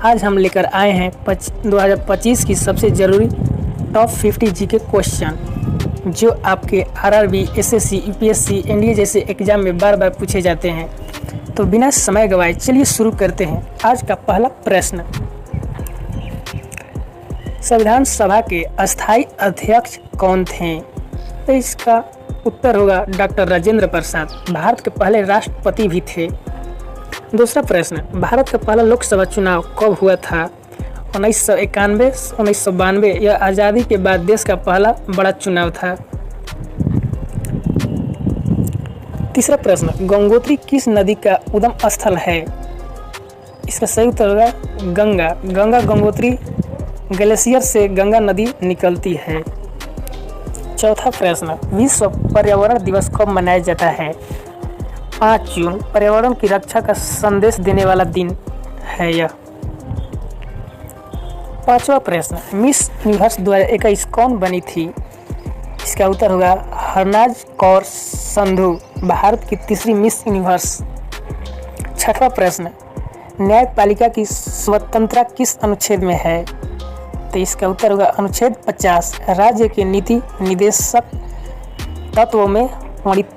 आज हम लेकर आए हैं 2025 की सबसे ज़रूरी टॉप 50 जीके क्वेश्चन जो आपके आरआरबी, एसएससी, यूपीएससी, एनडीए जैसे एग्जाम में बार बार पूछे जाते हैं। तो बिना समय गवाए चलिए शुरू करते हैं। आज का पहला प्रश्न, संविधान सभा के अस्थायी अध्यक्ष कौन थे? तो इसका उत्तर होगा डॉक्टर राजेंद्र प्रसाद। भारत के पहले राष्ट्रपति भी थे। दूसरा प्रश्न, भारत का पहला लोकसभा चुनाव कब हुआ था? 1991, 1992 यह आज़ादी के बाद देश का पहला बड़ा चुनाव था। तीसरा प्रश्न, गंगोत्री किस नदी का उद्गम स्थल है? इसका सही उत्तर होगा गंगा। गंगोत्री ग्लेशियर से गंगा नदी निकलती है। चौथा प्रश्न, विश्व पर्यावरण दिवस कब मनाया जाता है? 5 जून। पर्यावरण की रक्षा का संदेश देने वाला दिन है यह। पांचवा प्रश्न, मिस यूनिवर्स 2021 कौन बनी थी? इसका उत्तर होगा हरनाज कौर संधू, भारत की तीसरी मिस यूनिवर्स। छठवां प्रश्न, न्यायपालिका की स्वतंत्रता किस अनुच्छेद में है? तो इसका उत्तर होगा अनुच्छेद 50, राज्य के नीति निदेशक तत्वों में वर्णित।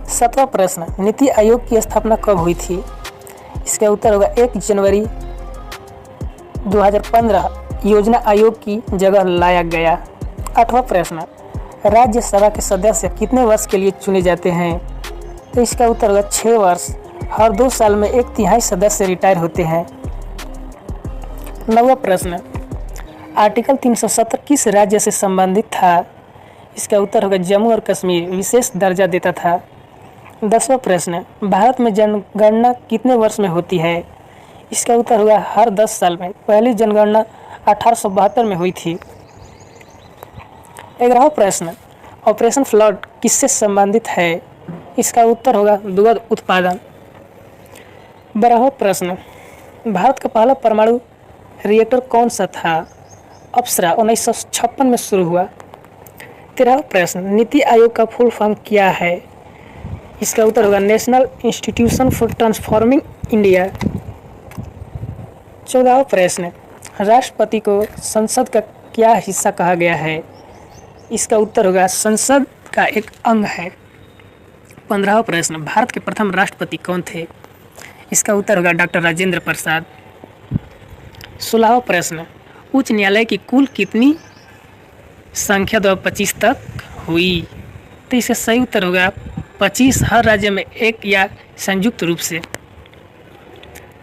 सातवां प्रश्न, नीति आयोग की स्थापना कब हुई थी? इसका उत्तर होगा 1 जनवरी 2015 योजना आयोग की जगह लाया गया। आठवां प्रश्न, राज्यसभा के सदस्य कितने वर्ष के लिए चुने जाते हैं? तो इसका उत्तर होगा 6 वर्ष। हर 2 साल में 1/3 सदस्य रिटायर होते हैं। 9वां प्रश्न, आर्टिकल 370 किस राज्य से संबंधित था? इसका उत्तर होगा जम्मू और कश्मीर विशेष दर्जा देता था। 10वां प्रश्न, भारत में जनगणना कितने वर्ष में होती है? इसका उत्तर होगा हर 10 साल में। पहली जनगणना 1872 में हुई थी। 11वां प्रश्न, ऑपरेशन फ्लड किससे संबंधित है? इसका उत्तर होगा दुग्ध उत्पादन। 12वां प्रश्न, भारत का पहला परमाणु रिएक्टर कौन सा था? अप्सरा 1956 में शुरू हुआ। 13वां प्रश्न, नीति आयोग का फुल फॉर्म क्या है? इसका उत्तर होगा National Institution for Transforming India. 14वां प्रश्न, राष्ट्रपति को संसद का क्या हिस्सा कहा गया है? इसका उत्तर होगा संसद का एक अंग है। 15वां प्रश्न, भारत के प्रथम राष्ट्रपति कौन थे? इसका उत्तर होगा डॉक्टर राजेंद्र प्रसाद। 16वां प्रश्न, उच्च न्यायालय की कुल कितनी संख्या 2025 तक हुई? तो इसका सही उत्तर होगा 25, हर राज्य में एक या संयुक्त रूप से।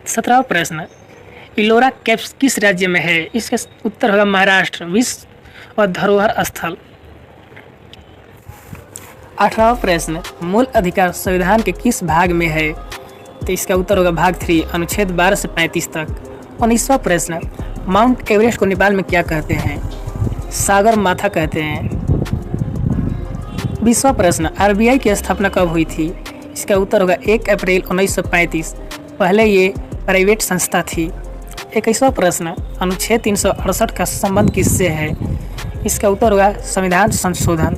17वां प्रश्न, इलोरा केव्स किस राज्य में है? इसका उत्तर होगा महाराष्ट्र, विश्व और धरोहर स्थल। 18वां प्रश्न, मूल अधिकार संविधान के किस भाग में है? तो इसका उत्तर होगा भाग 3, अनुच्छेद 12 से 35 तक। 19वां प्रश्न, माउंट एवरेस्ट को नेपाल में क्या कहते हैं? सागर माथा कहते हैं। 20वां प्रश्न, आरबीआई की स्थापना कब हुई थी? इसका उत्तर होगा 1 अप्रैल 1935। पहले ये प्राइवेट संस्था थी। 21वां प्रश्न, अनुच्छेद 368 का संबंध किससे है? इसका उत्तर होगा संविधान संशोधन।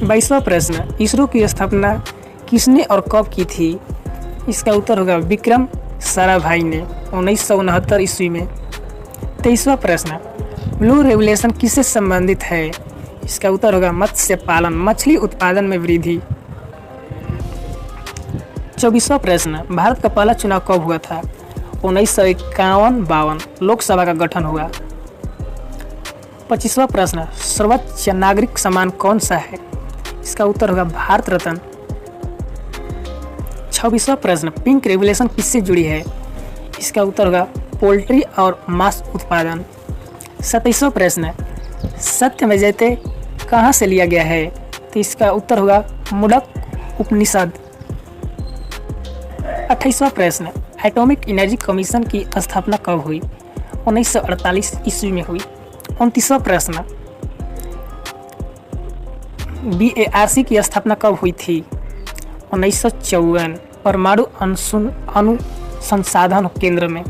22वां प्रश्न, इसरो की स्थापना किसने और कब की थी? इसका उत्तर होगा विक्रम साराभाई ने 1969 ईस्वी में। 23वां प्रश्न, ब्लू रेवोल्यूशन किससे संबंधित है? इसका उत्तर होगा मत्स्य पालन, मछली उत्पादन में वृद्धि। 24वां प्रश्न, भारत का पहला चुनाव कब हुआ था? 1951-52 लोकसभा का गठन हुआ। 25वां प्रश्न, सर्वोच्च नागरिक सम्मान कौन सा है? इसका उत्तर होगा भारत रत्न। 26वां प्रश्न, पिंक रेवोल्यूशन किससे जुड़ी है? इसका उत्तर होगा पोल्ट्री और मांस उत्पादन। 27वां प्रश्न, सत्य में जयते कहाँ से लिया गया है? तो इसका उत्तर होगा मुंडक उपनिषद। 28वां प्रश्न, एटॉमिक एनर्जी कमीशन की स्थापना कब हुई? 1948 ईस्वी में हुई। 29वां प्रश्न, BARC की स्थापना कब हुई थी? 1954 परमाणु अनुसंधान केंद्र में।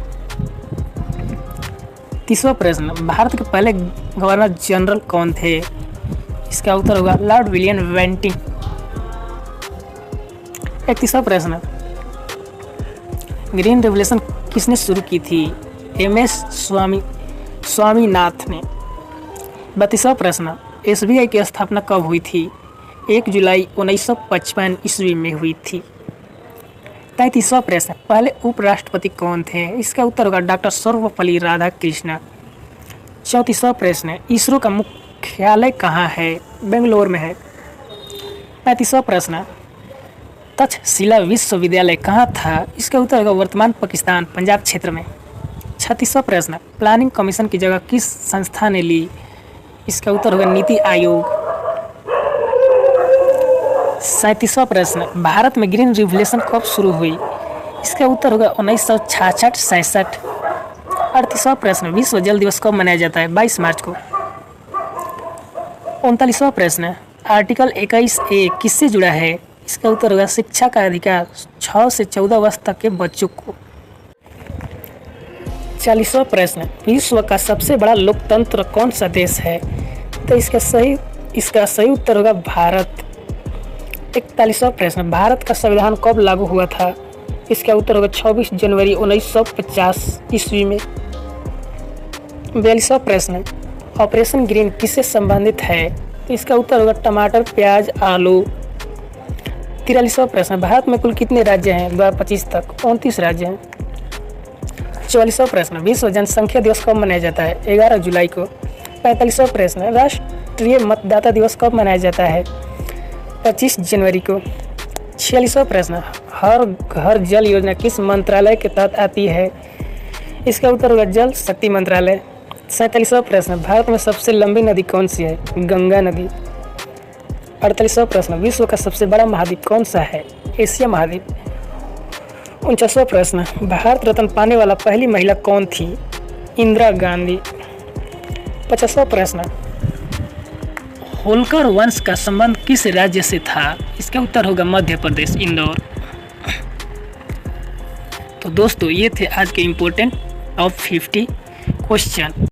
30वां प्रश्न, भारत के पहले गवर्नर जनरल कौन थे? इसका उत्तर होगा लॉर्ड विलियम बेंटिंग। 31वां प्रश्न, ग्रीन रेवोल्यूशन किसने शुरू की थी? MS स्वामीनाथन ने। 32वां प्रश्न, SBI की स्थापना कब हुई थी? 1 जुलाई 1955 ईस्वी में हुई थी। 33वां प्रश्न, पहले उपराष्ट्रपति कौन थे? इसका उत्तर होगा डॉक्टर सर्वपल्ली राधाकृष्णन। 34वां प्रश्न, इसरो का मुख्यालय कहाँ है? बेंगलोर में है। 35वां प्रश्न, तक्षशिला विश्वविद्यालय कहाँ था? इसका उत्तर होगा वर्तमान पाकिस्तान, पंजाब क्षेत्र में। 36वां प्रश्न, प्लानिंग कमीशन की जगह किस संस्था ने ली? इसका उत्तर होगा नीति आयोग। 37वां प्रश्न, भारत में ग्रीन रिवोल्यूशन कब शुरू हुई? इसका उत्तर होगा 1966-67। 38वां प्रश्न, विश्व जल दिवस कब मनाया जाता है? 22 मार्च को। 39वां प्रश्न, आर्टिकल 21A किससे जुड़ा है? इसका उत्तर होगा शिक्षा का अधिकार 6 से 14 वर्ष तक के बच्चों को। 40वां प्रश्न, विश्व का सबसे बड़ा लोकतंत्र कौन सा देश है? तो इसका सही उत्तर होगा भारत। 41वां प्रश्न, भारत का संविधान कब लागू हुआ था? इसका उत्तर होगा 26 जनवरी 1950 ईस्वी में। 42वां प्रश्न, ऑपरेशन ग्रीन किससे संबंधित है? तो इसका उत्तर होगा टमाटर, प्याज, आलू। 43वां प्रश्न, भारत में कुल कितने राज्य हैं? 2025 तक 29 राज्य हैं। 44वां प्रश्न, विश्व जनसंख्या दिवस कब मनाया जाता है? 11 जुलाई को। 45वां प्रश्न, राष्ट्रीय मतदाता दिवस कब मनाया जाता है? 25 जनवरी को। 46वां प्रश्न, हर घर जल योजना किस मंत्रालय के तहत आती है? इसका उत्तर होगा जल शक्ति मंत्रालय। 47वां प्रश्न, भारत में सबसे लंबी नदी कौन सी है? गंगा नदी। 48वां प्रश्न, विश्व का सबसे बड़ा महाद्वीप कौन सा है? एशिया महाद्वीप। 49वां प्रश्न, भारत रत्न पाने वाला पहली महिला कौन थी? इंदिरा गांधी। 50वां प्रश्न, होलकर वंश का संबंध किस राज्य से था? इसका उत्तर होगा मध्य प्रदेश, इंदौर। तो दोस्तों, ये थे आज के इम्पोर्टेंट टॉप 50 क्वेश्चन।